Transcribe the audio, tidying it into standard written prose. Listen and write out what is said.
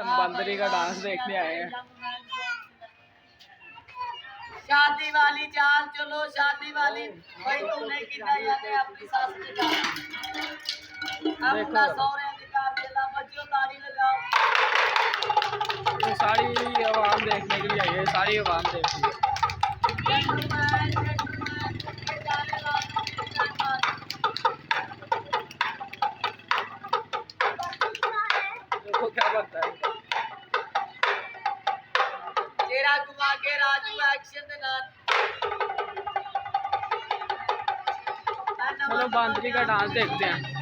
बंदरी का डांस देखने आए हैं। शादी वाली चाल चलो, शादी वाली भाई तूने की जाने अपनी सास के जाना अपना सौरे अधिकार देला बच्चों ताली लगाओ। तो सारी आवाम देखने के लिए आई है, सारी आवाम देख रही है। देखो क्या बनता है। तेरा घुमा के राजू एक्शन दे नाल। चलो बंदरी का डांस देखते हैं।